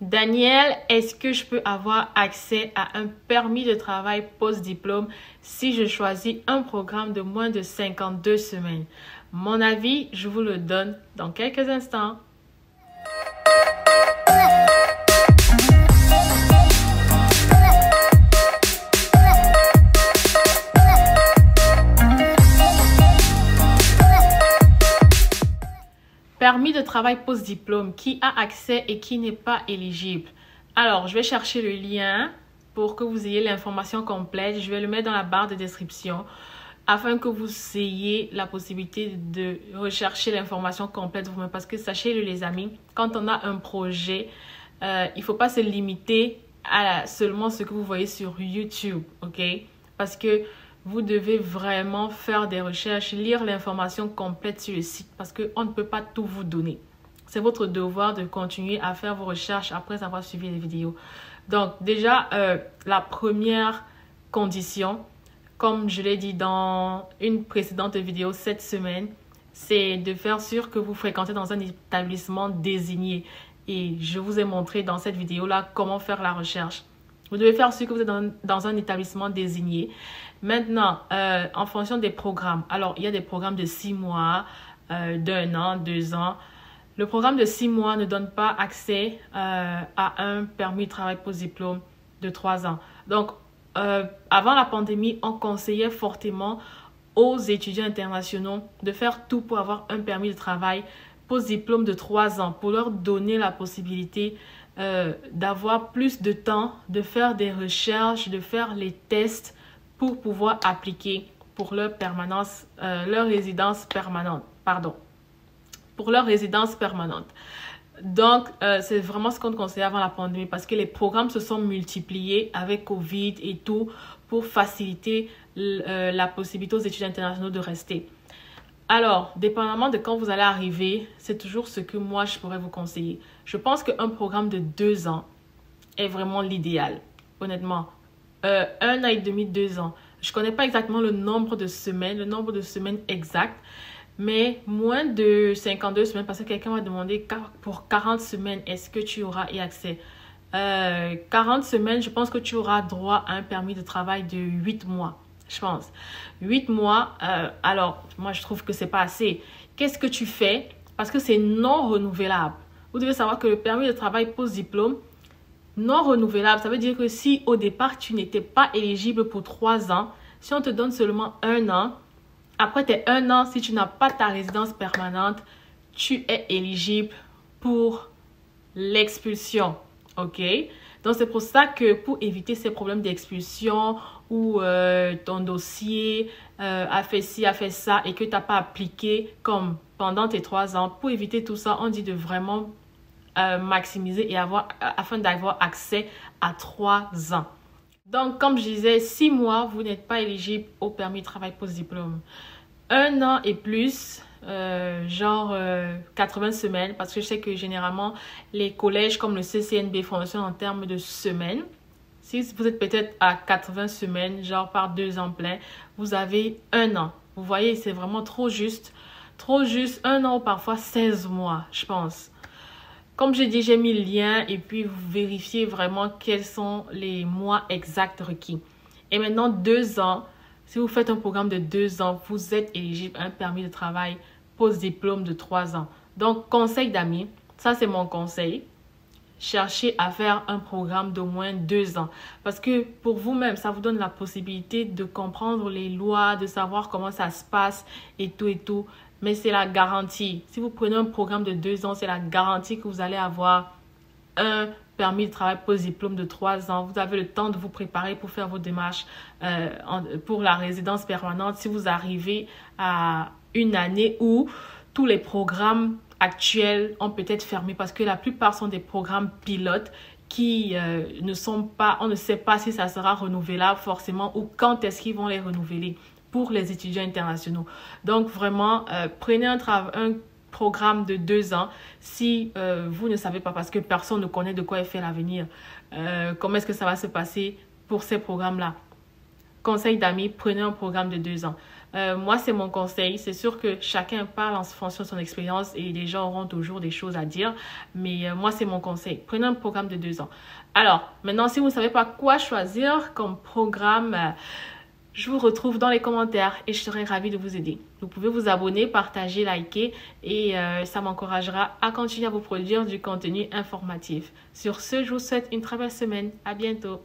Daniel, est-ce que je peux avoir accès à un permis de travail post-diplôme si je choisis un programme de moins de 52 semaines? Mon avis, je vous le donne dans quelques instants. Permis de travail post-diplôme, qui a accès et qui n'est pas éligible? Alors, je vais chercher le lien pour que vous ayez l'information complète. Je vais le mettre dans la barre de description afin que vous ayez la possibilité de rechercher l'information complète vous-même. Parce que sachez-le les amis, quand on a un projet, il ne faut pas se limiter à seulement ce que vous voyez sur YouTube, ok? Parce que vous devez vraiment faire des recherches, lire l'information complète sur le site parce qu'on ne peut pas tout vous donner. C'est votre devoir de continuer à faire vos recherches après avoir suivi les vidéos. Donc déjà, la première condition, comme je l'ai dit dans une précédente vidéo cette semaine, c'est de faire sûr que vous fréquentez dans un établissement désigné. Et je vous ai montré dans cette vidéo-là comment faire la recherche. Vous devez faire sûr que vous êtes dans un établissement désigné. Maintenant, en fonction des programmes. Alors, il y a des programmes de 6 mois, d'1 an, 2 ans. Le programme de 6 mois ne donne pas accès à un permis de travail post-diplôme de 3 ans. Donc, avant la pandémie, on conseillait fortement aux étudiants internationaux de faire tout pour avoir un permis de travail post-diplôme de 3 ans pour leur donner la possibilité d'avoir plus de temps, de faire des recherches, de faire les tests pour pouvoir appliquer pour leur permanence, leur résidence permanente, pour leur résidence permanente. Donc, c'est vraiment ce qu'on conseillait avant la pandémie parce que les programmes se sont multipliés avec Covid et tout pour faciliter la possibilité aux étudiants internationaux de rester. Alors, dépendamment de quand vous allez arriver, c'est toujours ce que moi, je pourrais vous conseiller. Je pense qu'un programme de 2 ans est vraiment l'idéal, honnêtement. 1 an et demi, 2 ans. Je ne connais pas exactement le nombre de semaines exact, mais moins de 52 semaines, parce que quelqu'un m'a demandé pour 40 semaines, est-ce que tu auras y accès? 40 semaines, je pense que tu auras droit à un permis de travail de 8 mois. Je pense. 8 mois, alors, moi, je trouve que c'est pas assez. Qu'est-ce que tu fais? Parce que c'est non renouvelable. Vous devez savoir que le permis de travail post-diplôme, non renouvelable, ça veut dire que si au départ, tu n'étais pas éligible pour 3 ans, si on te donne seulement 1 an, après tes 1 an, si tu n'as pas ta résidence permanente, tu es éligible pour l'expulsion. OK? Donc, c'est pour ça que pour éviter ces problèmes d'expulsion où ton dossier a fait ci, a fait ça et que tu n'as pas appliqué comme pendant tes 3 ans, pour éviter tout ça, on dit de vraiment maximiser et afin d'avoir accès à 3 ans. Donc, comme je disais, 6 mois, vous n'êtes pas éligible au permis de travail post-diplôme. 1 an et plus, genre 80 semaines, parce que je sais que généralement, les collèges comme le CCNB fonctionnent en termes de semaines. Si vous êtes peut-être à 80 semaines, genre par 2 ans plein, vous avez 1 an. Vous voyez, c'est vraiment trop juste. Trop juste, 1 an ou parfois 16 mois, je pense. Comme j'ai dit, j'ai mis le lien et puis vous vérifiez vraiment quels sont les mois exacts requis. Et maintenant, 2 ans, si vous faites un programme de 2 ans, vous êtes éligible à un permis de travail post-diplôme de 3 ans. Donc, conseil d'amis, ça c'est mon conseil. Cherchez à faire un programme d'au moins 2 ans. Parce que pour vous-même, ça vous donne la possibilité de comprendre les lois, de savoir comment ça se passe et tout et tout. Mais c'est la garantie. Si vous prenez un programme de 2 ans, c'est la garantie que vous allez avoir un permis de travail post-diplôme de 3 ans. Vous avez le temps de vous préparer pour faire vos démarches pour la résidence permanente. Si vous arrivez à une année où tous les programmes actuels ont peut-être fermé parce que la plupart sont des programmes pilotes qui ne sont pas, on ne sait pas si ça sera renouvelable forcément ou quand est-ce qu'ils vont les renouveler pour les étudiants internationaux. Donc vraiment, prenez un programme de 2 ans si vous ne savez pas parce que personne ne connaît de quoi est fait l'avenir. Comment est-ce que ça va se passer pour ces programmes-là? conseil d'amis, prenez un programme de 2 ans. Moi, c'est mon conseil. C'est sûr que chacun parle en fonction de son expérience et les gens auront toujours des choses à dire. Mais moi, c'est mon conseil. Prenez un programme de 2 ans. Alors, maintenant, si vous ne savez pas quoi choisir comme programme, je vous retrouve dans les commentaires et je serai ravie de vous aider. Vous pouvez vous abonner, partager, liker et ça m'encouragera à continuer à vous produire du contenu informatif. Sur ce, je vous souhaite une très belle semaine. À bientôt.